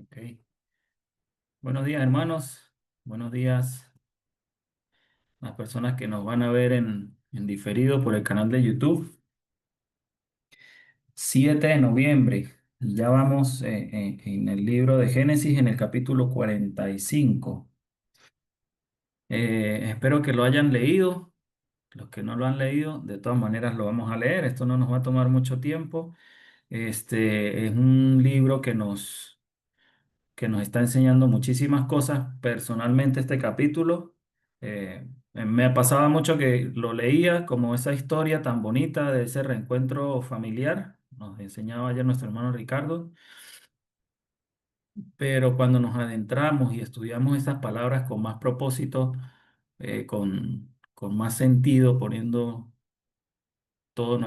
Ok. Buenos días, hermanos. Buenos días a las personas que nos van a ver en diferido por el canal de YouTube. 7 de noviembre. Y ya vamos en el libro de Génesis, en el capítulo 45. Espero que lo hayan leído. Los que no lo han leído, de todas maneras lo vamos a leer. Esto no nos va a tomar mucho tiempo. Este es un libro que nos está enseñando muchísimas cosas. Personalmente, este capítulo me pasaba mucho que lo leía como esa historia tan bonita de ese reencuentro familiar. Nos enseñaba ayer nuestro hermano Ricardo, pero cuando nos adentramos y estudiamos esas palabras con más propósito, con más sentido, poniendo todo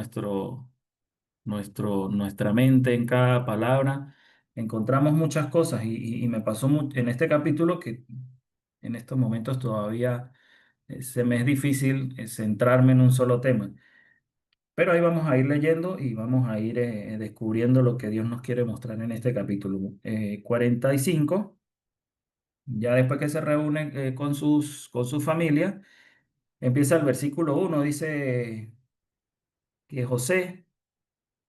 nuestra mente en cada palabra, encontramos muchas cosas y me pasó en este capítulo que en estos momentos todavía se me es difícil centrarme en un solo tema, pero ahí vamos a ir leyendo y vamos a ir descubriendo lo que Dios nos quiere mostrar en este capítulo. 45, ya después que se reúne con su familia, empieza el versículo 1, dice que José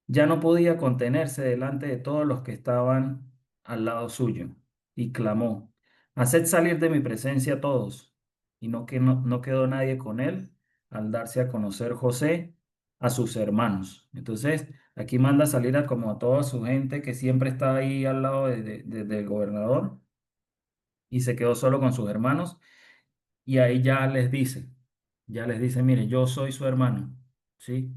ya no podía contenerse delante de todos los que estaban al lado suyo y clamó: Haced salir de mi presencia a todos. Y no quedó nadie con él al darse a conocer José a sus hermanos. Entonces, aquí manda salir a como a toda su gente que siempre está ahí al lado del gobernador, y se quedó solo con sus hermanos. Y ahí ya les dice, mire, yo soy su hermano, ¿sí?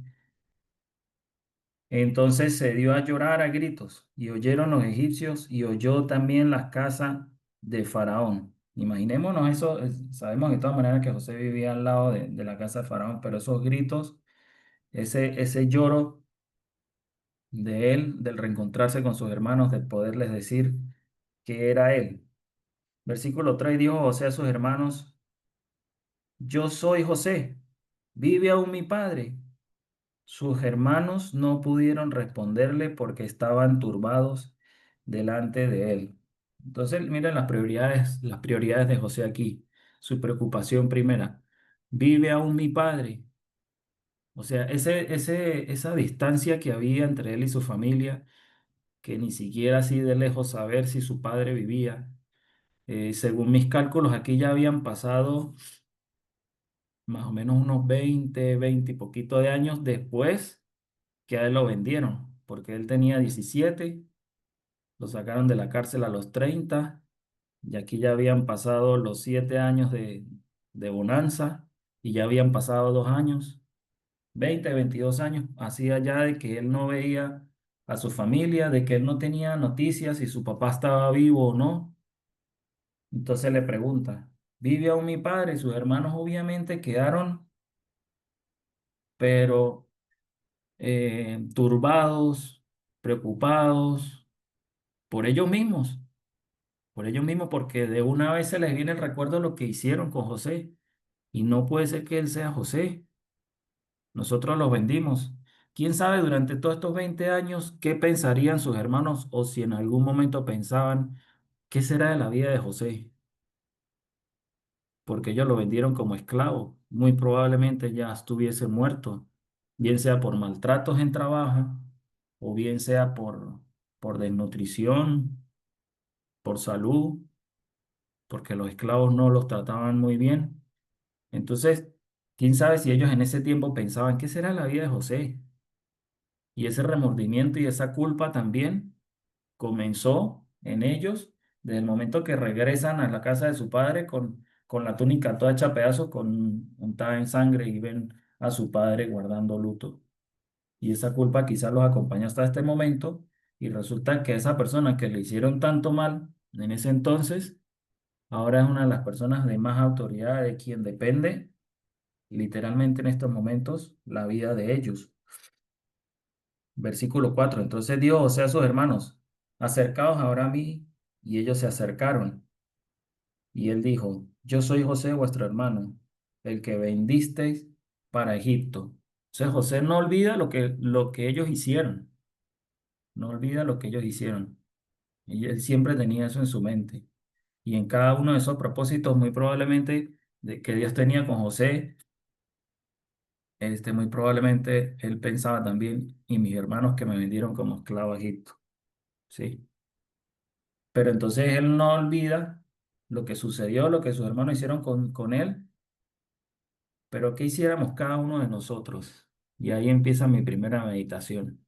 Entonces se dio a llorar a gritos, y oyeron los egipcios, y oyó también las casas de Faraón. Imaginémonos eso. Sabemos de todas maneras que José vivía al lado de la casa de Faraón, pero esos gritos, ese lloro de él, del reencontrarse con sus hermanos, de poderles decir que era él. Versículo 3: dijo José a sus hermanos: Yo soy José, ¿vive aún mi padre? Sus hermanos no pudieron responderle porque estaban turbados delante de él. Entonces, miren las prioridades de José aquí. Su preocupación primera: ¿vive aún mi padre? O sea, esa distancia que había entre él y su familia, que ni siquiera así de lejos saber si su padre vivía. Según mis cálculos, aquí ya habían pasado más o menos unos 20 y poquito de años después que a él lo vendieron, porque él tenía 17, lo sacaron de la cárcel a los 30, y aquí ya habían pasado los 7 años de bonanza, y ya habían pasado 2 años, 20, 22 años, hacía ya de que él no veía a su familia, de que él no tenía noticias si su papá estaba vivo o no. Entonces le pregunta: ¿vive aún mi padre? Sus hermanos obviamente quedaron, pero turbados, preocupados por ellos mismos, porque de una vez se les viene el recuerdo de lo que hicieron con José, y no puede ser que él sea José. Nosotros los vendimos. ¿Quién sabe durante todos estos 20 años qué pensarían sus hermanos, o si en algún momento pensaban qué será de la vida de José? Porque ellos lo vendieron como esclavo. Muy probablemente ya estuviese muerto, bien sea por maltratos en trabajo, o bien sea por desnutrición, por salud, porque los esclavos no los trataban muy bien. Entonces, quién sabe si ellos en ese tiempo pensaban qué será la vida de José. Y ese remordimiento y esa culpa también comenzó en ellos desde el momento que regresan a la casa de su padre con la túnica toda hecha pedazos, con untada en sangre, y ven a su padre guardando luto. Y esa culpa quizás los acompañó hasta este momento, y resulta que esa persona que le hicieron tanto mal en ese entonces, ahora es una de las personas de más autoridad, de quien depende literalmente en estos momentos la vida de ellos. Versículo 4: Entonces dijo José a sus hermanos: Acercaos ahora a mí. Y ellos se acercaron. Y él dijo: Yo soy José vuestro hermano, el que vendisteis para Egipto. Entonces José no olvida lo que ellos hicieron. No olvida lo que ellos hicieron. Y él siempre tenía eso en su mente. Y en cada uno de esos propósitos, muy probablemente, que Dios tenía con José, muy probablemente él pensaba también, y mis hermanos que me vendieron como esclavo a Egipto, ¿sí? Pero entonces él no olvida lo que sucedió, lo que sus hermanos hicieron con él, pero ¿qué hiciéramos cada uno de nosotros? Y ahí empieza mi primera meditación,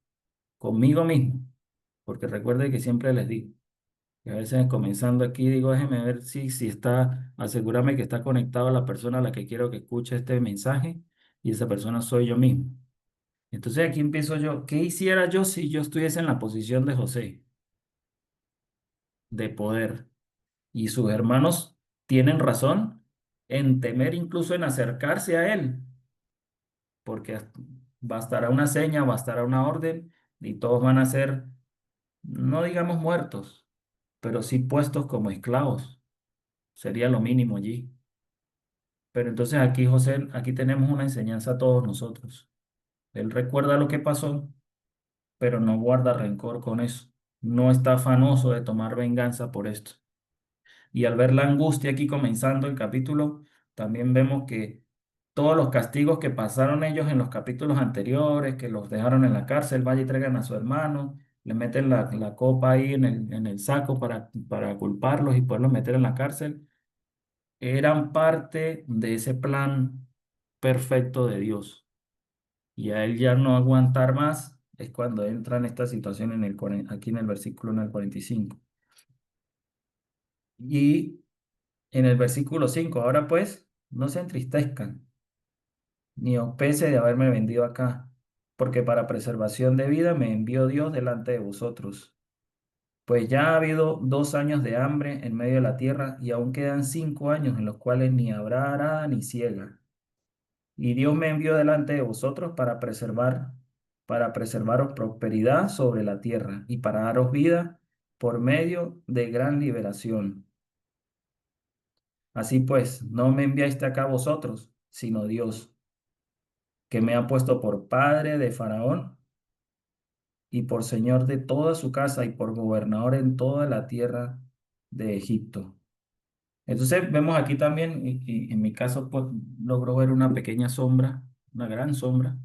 conmigo mismo, porque recuerde que siempre les digo, y a veces comenzando aquí digo, déjeme ver si está, asegúrame que está conectado a la persona a la que quiero que escuche este mensaje, y esa persona soy yo mismo. Entonces aquí empiezo yo, ¿qué hiciera yo si yo estuviese en la posición de José, de poder? Y sus hermanos tienen razón en temer, incluso en acercarse a él, porque bastará una seña, bastará una orden y todos van a ser, no digamos muertos, pero sí puestos como esclavos. Sería lo mínimo allí. Pero entonces aquí, José, aquí tenemos una enseñanza a todos nosotros. Él recuerda lo que pasó, pero no guarda rencor con eso. No está afanoso de tomar venganza por esto. Y al ver la angustia aquí comenzando el capítulo, también vemos que todos los castigos que pasaron ellos en los capítulos anteriores, que los dejaron en la cárcel, vaya y traigan a su hermano, le meten la copa ahí en el saco para culparlos y poderlos meter en la cárcel, eran parte de ese plan perfecto de Dios. Y a él ya no aguantar más es cuando entra en esta situación aquí en el versículo en el 45. Y en el versículo 5 ahora pues, no se entristezcan, ni os pese de haberme vendido acá, porque para preservación de vida me envió Dios delante de vosotros. Pues ya ha habido 2 años de hambre en medio de la tierra, y aún quedan 5 años en los cuales ni habrá arada ni siega. Y Dios me envió delante de vosotros para preservaros prosperidad sobre la tierra, y para daros vida por medio de gran liberación. Así pues, no me enviaste acá vosotros, sino Dios, que me ha puesto por padre de Faraón y por señor de toda su casa y por gobernador en toda la tierra de Egipto. Entonces vemos aquí también, y en mi caso pues, logro ver una pequeña sombra, una gran sombra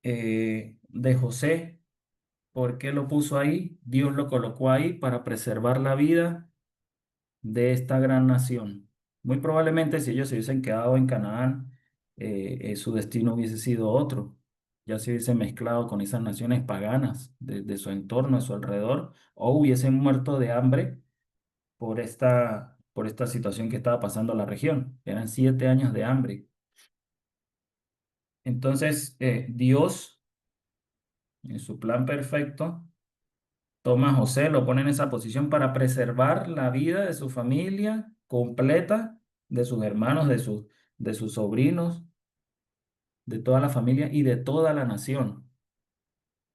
de José. ¿Por qué lo puso ahí? Dios lo colocó ahí para preservar la vida de esta gran nación. Muy probablemente si ellos se hubiesen quedado en Canaán, su destino hubiese sido otro. Ya se hubiesen mezclado con esas naciones paganas de su entorno, a su alrededor, o hubiesen muerto de hambre por esta situación que estaba pasando la región. Eran 7 años de hambre. Entonces, Dios, en su plan perfecto, toma a José, lo pone en esa posición para preservar la vida de su familia completa, de sus hermanos, de sus sobrinos, de toda la familia y de toda la nación.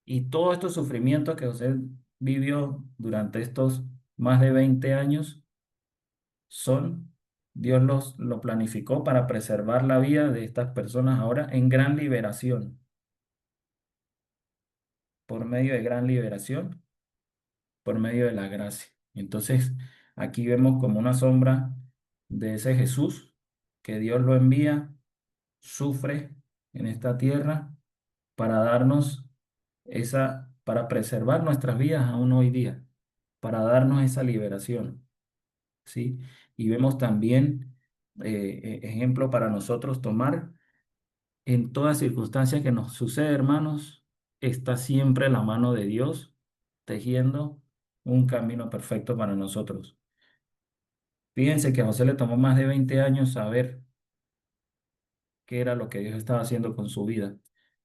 Y todos estos sufrimientos que José vivió durante estos más de 20 años son, Dios lo planificó para preservar la vida de estas personas ahora en gran liberación, por medio de gran liberación, por medio de la gracia. Entonces, aquí vemos como una sombra de ese Jesús que Dios lo envía, sufre en esta tierra para darnos para preservar nuestras vidas aún hoy día, para darnos esa liberación, ¿sí? Y vemos también ejemplo para nosotros tomar en toda circunstancia que nos sucede, hermanos, está siempre la mano de Dios tejiendo un camino perfecto para nosotros. Fíjense que a José le tomó más de 20 años saber qué era lo que Dios estaba haciendo con su vida.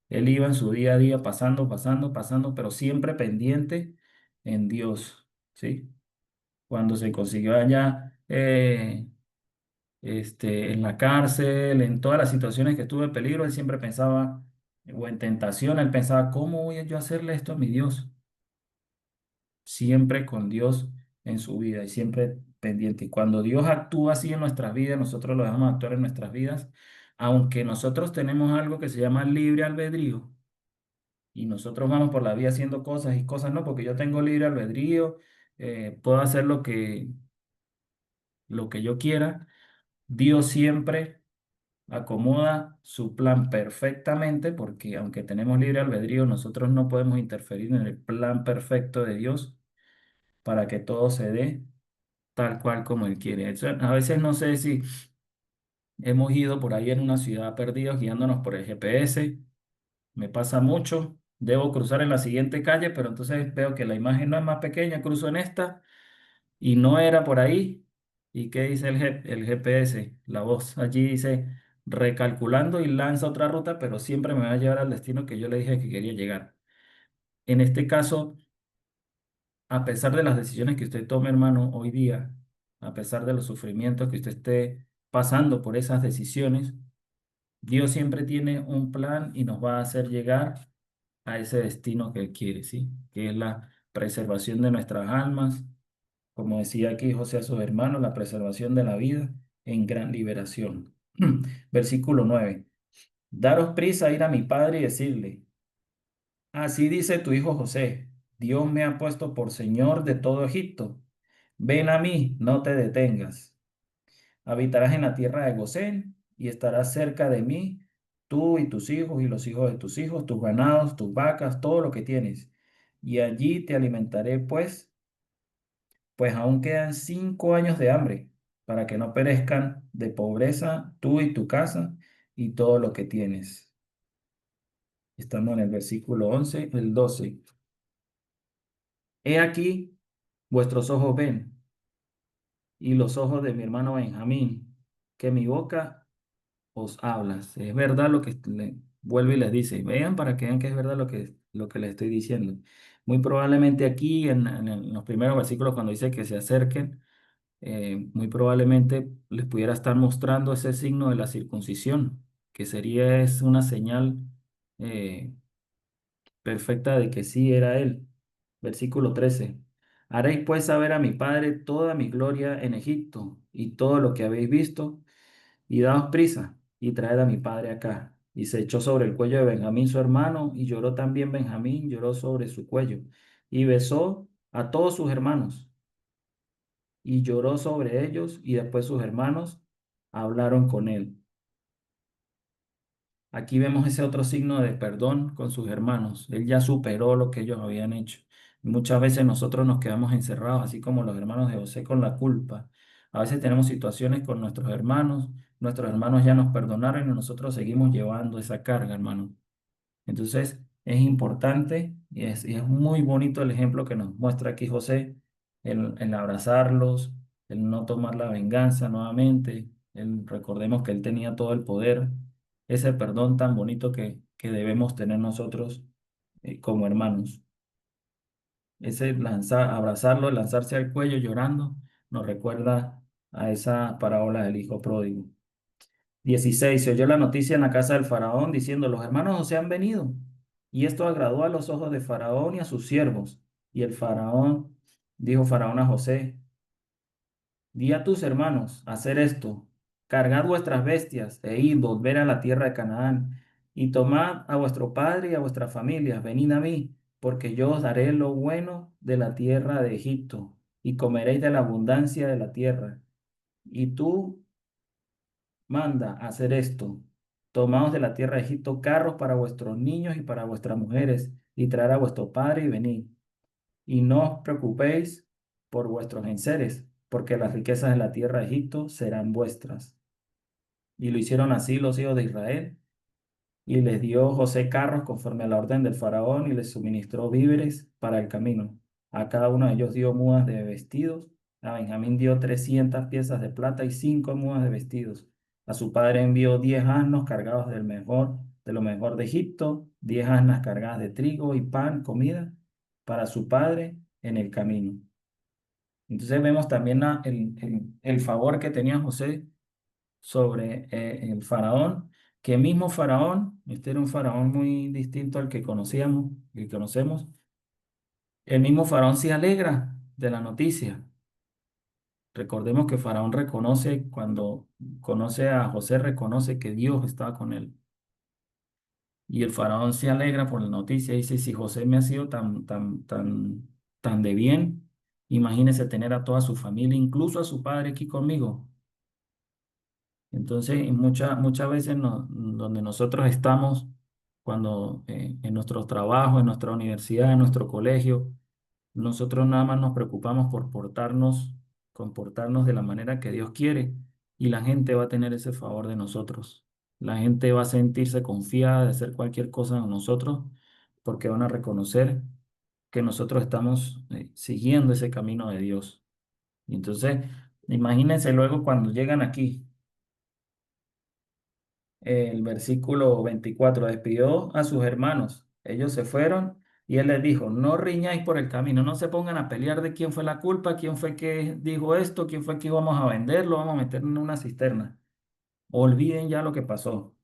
Él iba en su día a día pasando, pasando, pasando, pero siempre pendiente en Dios, ¿sí? Cuando se consiguió allá en la cárcel, en todas las situaciones que estuvo en peligro, él siempre pensaba, o en tentación, él pensaba, ¿cómo voy yo a hacerle esto a mi Dios? Siempre con Dios en su vida y siempre pendiente. Y cuando Dios actúa así en nuestras vidas, nosotros lo dejamos actuar en nuestras vidas, aunque nosotros tenemos algo que se llama libre albedrío, Y nosotros vamos por la vida haciendo cosas y cosas no, porque yo tengo libre albedrío, puedo hacer lo que yo quiera. Dios siempre acomoda su plan perfectamente, porque aunque tenemos libre albedrío, nosotros no podemos interferir en el plan perfecto de Dios para que todo se dé tal cual como Él quiere. A veces no sé si hemos ido por ahí en una ciudad perdidos guiándonos por el GPS. Me pasa mucho. Debo cruzar en la siguiente calle, pero entonces veo que la imagen no es más pequeña, cruzo en esta y no era por ahí. ¿Y qué dice el GPS? La voz allí dice recalculando y lanza otra ruta, pero siempre me va a llevar al destino que yo le dije que quería llegar. En este caso, a pesar de las decisiones que usted tome, hermano, hoy día, a pesar de los sufrimientos que usted esté pasando por esas decisiones, Dios siempre tiene un plan y nos va a hacer llegar a ese destino que Él quiere, ¿sí? Que es la preservación de nuestras almas, como decía aquí José a sus hermanos, la preservación de la vida en gran liberación. Versículo 9. Daros prisa a ir a mi padre y decirle, así dice tu hijo José, Dios me ha puesto por señor de todo Egipto. Ven a mí, no te detengas. Habitarás en la tierra de Gosén y estarás cerca de mí, tú y tus hijos y los hijos de tus hijos, tus ganados, tus vacas, todo lo que tienes. Y allí te alimentaré, pues aún quedan 5 años de hambre, para que no perezcan de pobreza tú y tu casa y todo lo que tienes. Estamos en el versículo 11, el 12. He aquí, vuestros ojos ven, y los ojos de mi hermano Benjamín, que mi boca os hablas. Es verdad lo que le vuelve y les dice. Vean para que vean que es verdad lo que les estoy diciendo. Muy probablemente aquí en los primeros versículos cuando dice que se acerquen, muy probablemente les pudiera estar mostrando ese signo de la circuncisión, que sería es una señal eh, perfecta de que sí era él. Versículo 13. Haréis pues saber a mi padre toda mi gloria en Egipto y todo lo que habéis visto y daos prisa y traed a mi padre acá. Y se echó sobre el cuello de Benjamín su hermano, y lloró también Benjamín, lloró sobre su cuello, y besó a todos sus hermanos, y lloró sobre ellos, y después sus hermanos hablaron con él. Aquí vemos ese otro signo de perdón con sus hermanos. Él ya superó lo que ellos habían hecho. Muchas veces nosotros nos quedamos encerrados, así como los hermanos de José con la culpa. A veces tenemos situaciones con nuestros hermanos ya nos perdonaron y nosotros seguimos llevando esa carga, hermano. Entonces, es importante y es muy bonito el ejemplo que nos muestra aquí José, el abrazarlos, el no tomar la venganza nuevamente, recordemos que él tenía todo el poder, ese perdón tan bonito que debemos tener nosotros como hermanos. Ese abrazarlo, lanzarse al cuello llorando, nos recuerda a esa parábola del hijo pródigo. 16. Se oyó la noticia en la casa del faraón diciendo, los hermanos José han venido. Y esto agradó a los ojos de faraón y a sus siervos. Y el faraón dijo faraón a José, di a tus hermanos hacer esto, cargad vuestras bestias e id volver a la tierra de Canaán y tomad a vuestro padre y a vuestra familia, venid a mí, porque yo os daré lo bueno de la tierra de Egipto y comeréis de la abundancia de la tierra. Y tú manda a hacer esto. Tomaos de la tierra de Egipto carros para vuestros niños y para vuestras mujeres, y traer a vuestro padre y venid. Y no os preocupéis por vuestros enseres, porque las riquezas de la tierra de Egipto serán vuestras. Y lo hicieron así los hijos de Israel. Y les dio José carros conforme a la orden del faraón y les suministró víveres para el camino. A cada uno de ellos dio mudas de vestidos. A Benjamín dio 300 piezas de plata y 5 mudas de vestidos. A su padre envió 10 asnos cargados de lo mejor de Egipto, 10 asnas cargadas de trigo y pan, comida, para su padre en el camino. Entonces vemos también el favor que tenía José sobre el faraón, que mismo faraón, este era un faraón muy distinto al que conocíamos y conocemos, el mismo faraón se alegra de la noticia. Recordemos que faraón cuando conoce a José, reconoce que Dios estaba con él. Y el faraón se alegra por la noticia. Dice, si José me ha sido tan de bien, imagínese tener a toda su familia, incluso a su padre aquí conmigo. Entonces, muchas veces donde nosotros estamos, cuando en nuestro trabajo, en nuestra universidad, en nuestro colegio, nosotros nada más nos preocupamos por comportarnos de la manera que Dios quiere y la gente va a tener ese favor de nosotros. La gente va a sentirse confiada de hacer cualquier cosa en nosotros porque van a reconocer que nosotros estamos siguiendo ese camino de Dios. Y entonces, imagínense luego cuando llegan aquí el versículo 24 despidió a sus hermanos. Ellos se fueron y él les dijo, no riñáis por el camino, no se pongan a pelear de quién fue la culpa, quién fue que dijo esto, quién fue que íbamos a venderlo, vamos a meter en una cisterna. Olviden ya lo que pasó.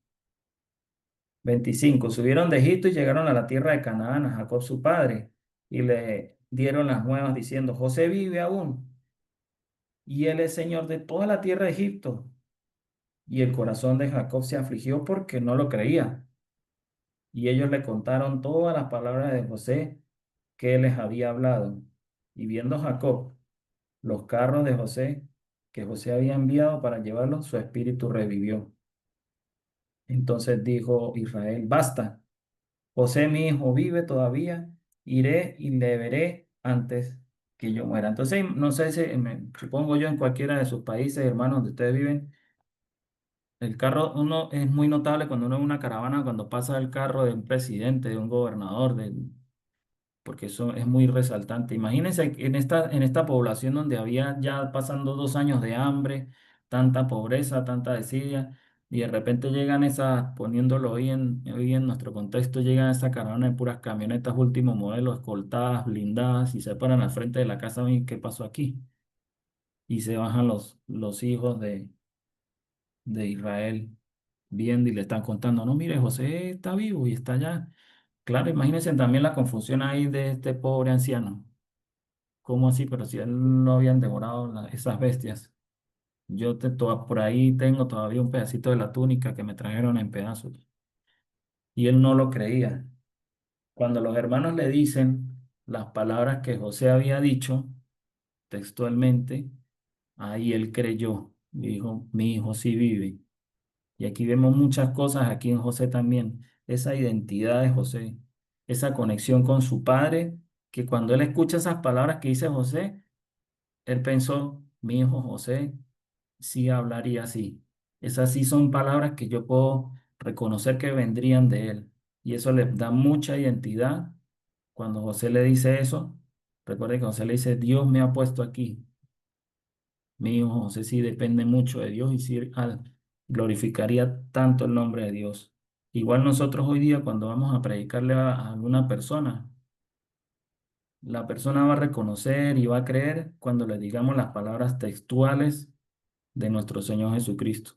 25 subieron de Egipto y llegaron a la tierra de Canaán, a Jacob su padre, y le dieron las nuevas diciendo, José vive aún, y él es señor de toda la tierra de Egipto. Y el corazón de Jacob se afligió porque no lo creía. Y ellos le contaron todas las palabras de José que él les había hablado. Y viendo Jacob los carros de José que José había enviado para llevarlos, su espíritu revivió. Entonces dijo Israel, basta, José mi hijo vive todavía, iré y le veré antes que yo muera. Entonces, no sé si, supongo yo en cualquiera de sus países, hermanos, donde ustedes viven, el carro, uno es muy notable cuando uno ve una caravana, cuando pasa el carro de un presidente, de un gobernador, porque eso es muy resaltante. Imagínense que en esta población donde había ya pasando 2 años de hambre, tanta pobreza, tanta desidia, y de repente llegan esas, poniéndolo hoy en nuestro contexto, llegan esa caravana de puras camionetas último modelo, escoltadas, blindadas, y se paran al frente de la casa, ¿y qué pasó aquí? Y se bajan los hijos de Israel viendo y le están contando, no, mire, José está vivo y está allá. Claro, imagínense también la confusión ahí de este pobre anciano. ¿Cómo así? Pero si él no habían devorado esas bestias. Por ahí tengo todavía un pedacito de la túnica que me trajeron en pedazos. Y él no lo creía. Cuando los hermanos le dicen las palabras que José había dicho textualmente, ahí él creyó. Dijo, mi hijo sí vive. Y aquí vemos muchas cosas, aquí en José también. Esa identidad de José, esa conexión con su padre, que cuando él escucha esas palabras que dice José, él pensó, mi hijo José sí hablaría así. Esas sí son palabras que yo puedo reconocer que vendrían de él. Y eso le da mucha identidad. Cuando José le dice eso, recuerde que José le dice, Dios me ha puesto aquí. Mi hijo José sí depende mucho de Dios y sí glorificaría tanto el nombre de Dios. Igual nosotros hoy día cuando vamos a predicarle a alguna persona, la persona va a reconocer y va a creer cuando le digamos las palabras textuales de nuestro Señor Jesucristo.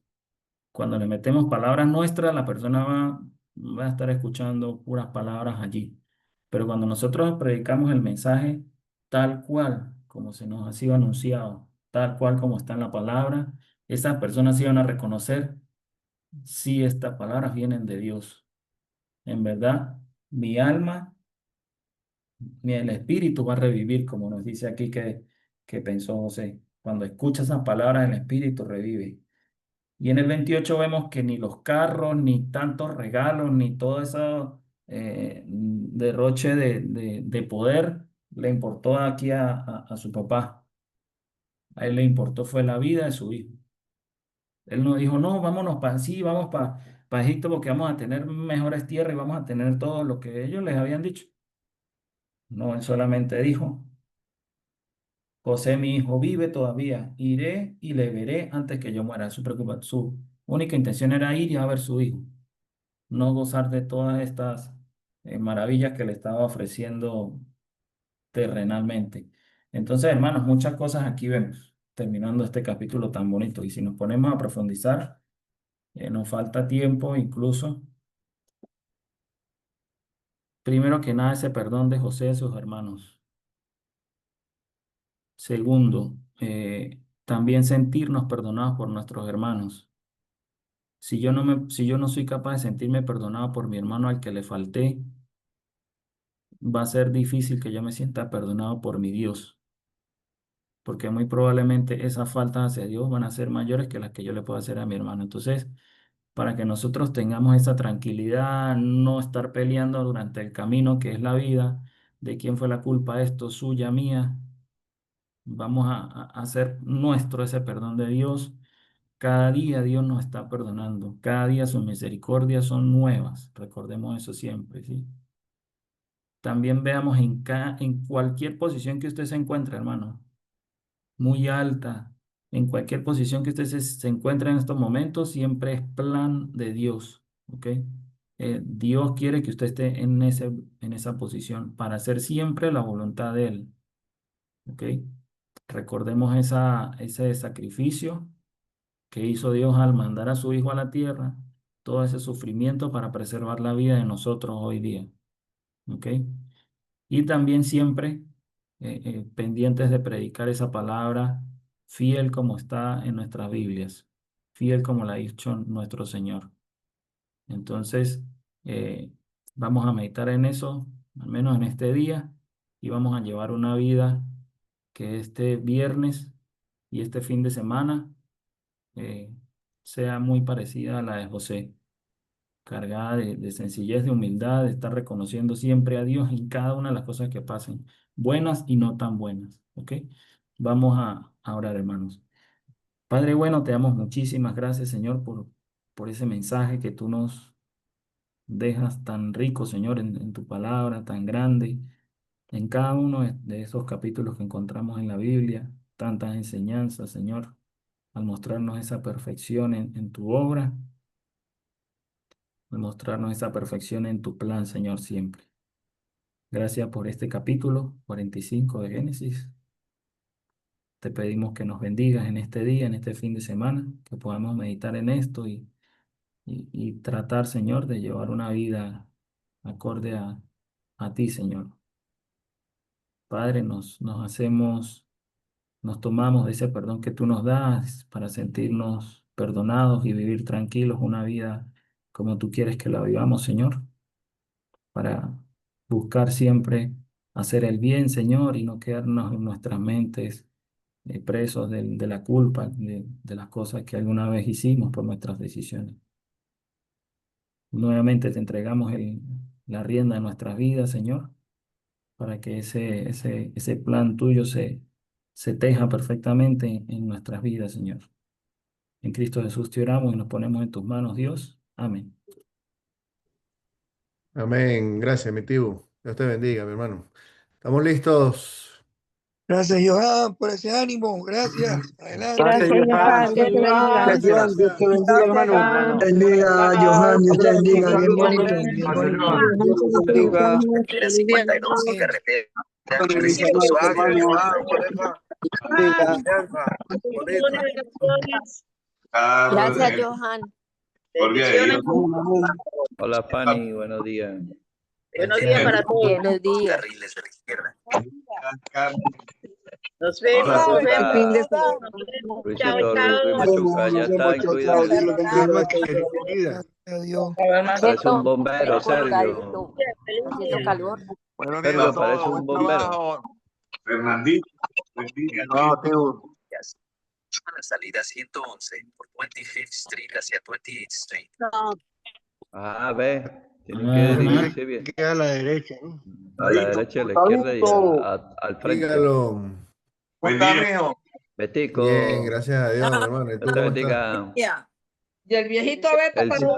Cuando le metemos palabras nuestras, la persona va a estar escuchando puras palabras allí. Pero cuando nosotros predicamos el mensaje tal cual, como se nos ha sido anunciado, tal cual como está en la palabra, esas personas sí van a reconocer si estas palabras vienen de Dios. En verdad, mi alma, el espíritu va a revivir, como nos dice aquí que pensó José. Cuando escucha esas palabras, el espíritu revive. Y en el 28 vemos que ni los carros, ni tantos regalos, ni todo ese derroche de poder le importó aquí a su papá. A él le importó fue la vida de su hijo. Él no dijo, no, vámonos para sí, vamos para Egipto porque vamos a tener mejores tierras y vamos a tener todo lo que ellos les habían dicho. No, él solamente dijo, José, mi hijo, vive todavía. Iré y le veré antes que yo muera. Su única intención era ir y a ver su hijo, no gozar de todas estas maravillas que le estaba ofreciendo terrenalmente. Entonces, hermanos, muchas cosas aquí vemos, terminando este capítulo tan bonito. Y si nos ponemos a profundizar, nos falta tiempo incluso. Primero que nada, ese perdón de José y sus hermanos. Segundo, también sentirnos perdonados por nuestros hermanos. Si yo no soy capaz de sentirme perdonado por mi hermano al que le falté, va a ser difícil que yo me sienta perdonado por mi Dios, porque muy probablemente esas faltas hacia Dios van a ser mayores que las que yo le puedo hacer a mi hermano. Entonces, para que nosotros tengamos esa tranquilidad, no estar peleando durante el camino que es la vida, de quién fue la culpa, esto, suya, mía, vamos a hacer nuestro ese perdón de Dios. Cada día Dios nos está perdonando, cada día sus misericordias son nuevas, recordemos eso siempre, ¿sí? También veamos en cualquier posición que usted se encuentre, hermano, muy alta, en cualquier posición que usted se encuentre en estos momentos, siempre es plan de Dios, ¿ok? Dios quiere que usted esté en esa posición para hacer siempre la voluntad de Él, ¿ok? Recordemos ese sacrificio que hizo Dios al mandar a su Hijo a la tierra, todo ese sufrimiento para preservar la vida de nosotros hoy día, ¿ok? Y también siempre pendientes de predicar esa palabra fiel como está en nuestras Biblias, fiel como la ha dicho nuestro Señor. Entonces, eh, vamos a meditar en eso, al menos en este día, y vamos a llevar una vida que este viernes y este fin de semana eh, sea muy parecida a la de José, cargada de sencillez, de humildad, de estar reconociendo siempre a Dios en cada una de las cosas que pasen, buenas y no tan buenas, ¿ok? Vamos a orar, hermanos. Padre bueno, te damos muchísimas gracias, Señor, por ese mensaje que tú nos dejas tan rico, Señor, en tu palabra, tan grande, en cada uno de esos capítulos que encontramos en la Biblia, tantas enseñanzas, Señor, al mostrarnos esa perfección en tu obra, al mostrarnos esa perfección en tu plan, Señor, siempre. Gracias por este capítulo 45 de Génesis. Te pedimos que nos bendigas en este día, en este fin de semana, que podamos meditar en esto y tratar, Señor, de llevar una vida acorde a ti, Señor. Padre, nos tomamos de ese perdón que tú nos das para sentirnos perdonados y vivir tranquilos una vida como tú quieres que la vivamos, Señor, para buscar siempre hacer el bien, Señor, y no quedarnos en nuestras mentes presos de la culpa, de las cosas que alguna vez hicimos por nuestras decisiones. Nuevamente te entregamos la rienda de nuestras vidas, Señor, para que ese plan tuyo se teja perfectamente en nuestras vidas, Señor. En Cristo Jesús te oramos y nos ponemos en tus manos, Dios. Amén. Amén. Gracias, mi tío. Dios te bendiga, mi hermano. ¿Estamos listos? Gracias, Johan, por ese ánimo. Gracias. Adelante. Gracias, Johan. Dios te bendiga. Gracias, Johan. Dios te bendiga, hermano. Johan. Bendiga, Johan. Dios te bendiga. Bien bonito. Bien bonito. Dios te bendiga. Era 52, que repite. Gracias, Johan. Hola, Fanny, buenos días. Buenos días para todos. Buenos días. Carriles de la izquierda. Nos vemos, nos vemos. Fin de semana. Luisito, Chao, chao. Luis Machuca, ya está incluido. Gracias a Dios. Parece un bombero, Recortadito. Sergio. Haciendo calor. Sergio, parece un bombero. Fernandito, buen día. A la salida 111 por 25th Street hacia 28th Street. Ah, ve, tienen Ah, que dirigirse bien. Queda a la derecha, ¿no? A la derecha, a la izquierda y al frente. Dígalo. Buen día. Betico, Bien, gracias a Dios, mi hermano. ¿Y tú Dios te cómo estás? bendiga. Y el viejito Beto El, pasó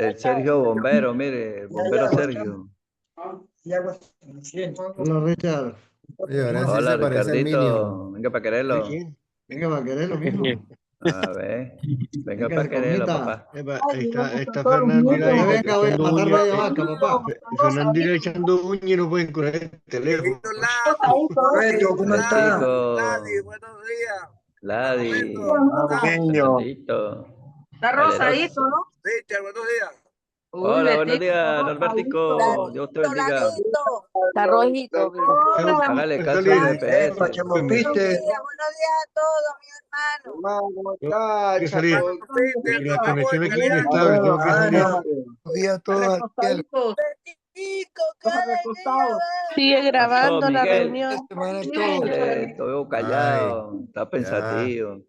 el Sergio bombero, mire, el bombero Sergio. Hola, Richard. Oye, ahora sí Hola, se parece al Ricardito, Minion. venga para quererlo. ¿Quién? Venga, para quererlo, mijo. A ver, venga Venga, para quererlo, comita. papá. Está Fernando ahí. Venga, voy a matar media vaca, papá. Fernando irá echando uña y no pueden curar el teléfono. Beto, ¿cómo está? Betico, Buenos días. Ladi, Niño. Fernandito. Está rosadito, ¿no? Richard, buenos días. Hola, buenos días, Norbertico. Dios te bendiga. Está rojito. Hágale caso al GPS. Buenos días a todos, mi hermano. Tengo que salir. La conexión aquí es inestable, tengo que salir. Buenos días a todos. Sigue grabando grabando la la Miguel? reunión. Te veo callado, está Ay, ya. pensativo.